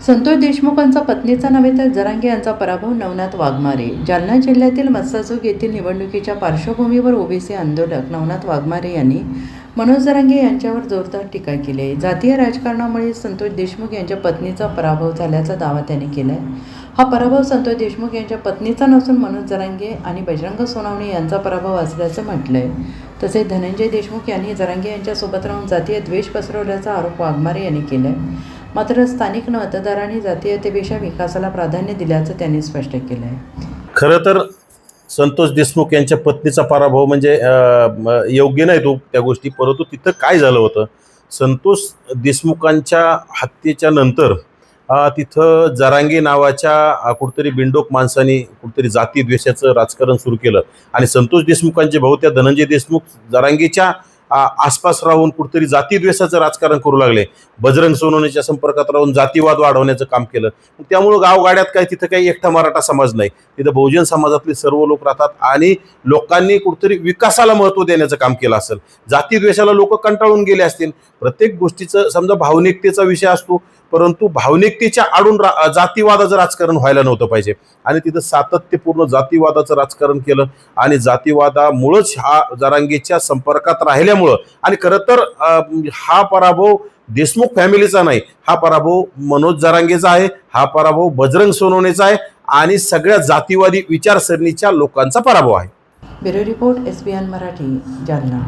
संतोष देशमुखांचा पत्नीचा नव्हे तर जरांगे यांचा पराभव. नवनाथ वाघमारे. जालना जिल्ह्यातील मस्साजोग येथील निवडणुकीच्या पार्श्वभूमीवर ओबीसी आंदोलक नवनाथ वाघमारे यांनी मनोज जरांगे यांच्यावर जोरदार टीका केली आहे. जातीय राजकारणामुळे संतोष देशमुख यांच्या पत्नीचा पराभव झाल्याचा दावा त्यांनी केला आहे. हा पराभव संतोष देशमुख यांच्या पत्नीचा नसून मनोज जरांगे आणि बजरंग सोनवणे यांचा पराभव असल्याचं म्हटलं आहे. तसेच धनंजय देशमुख यांनी जरांगे यांच्यासोबत राहून जातीय द्वेष पसरवल्याचा आरोप वाघमारे यांनी केला आहे. मात्र स्थानिक मतदारांनी जातीयतेपेक्षा विकासाला प्राधान्य दिल्याचं त्यांनी स्पष्ट केलं आहे. खरं तर संतोष देशमुख यांच्या पत्नीचा पराभव म्हणजे योग्य नाही तो त्या गोष्टी, परंतु तिथं काय झालं होतं, संतोष देशमुखांच्या हत्येच्या नंतर तिथं जरांगे नावाच्या कुठतरी बिंडोक माणसांनी कुठतरी जाती द्वेषाचं राजकारण सुरू केलं आणि संतोष देशमुखांचे भाऊ त्या धनंजय देशमुख जरांगेच्या आसपास राहून कुठतरी जाती द्वेषाचं राजकारण करू लागले. बजरंग सोनवणेच्या संपर्कात राहून जातीवाद वाढवण्याचं काम केलं. त्यामुळं गावगाड्यात काय तिथं काही एकटा मराठा समाज नाही, तिथं बहुजन समाजातले सर्व लोक राहतात आणि लोकांनी कुठतरी विकासाला महत्त्व देण्याचं काम केलं असेल. जाती द्वेषाला लोक कंटाळून गेले असतील. प्रत्येक गोष्टीचं समजा भावनिकतेचा विषय असतो, परंतु भावनिकतेच्या आडून जातीवादाचं राजकारण व्हायला नव्हतं पाहिजे आणि तिथं सातत्यपूर्ण जातीवादाचं राजकारण केलं आणि जातीवादामुळंच हा जरांगेच्या संपर्कात राहिल्यामुळं आणि खरं तर हा पराभव देशमुख फॅमिलीचा नाही, हा पराभव मनोज जरांगेचा आहे, हा पराभव बजरंग सोनवणेचा आहे आणि सगळ्या जातीवादी विचारसरणीच्या लोकांचा पराभव आहे. Bureau report, SBN Marathi, Jalna.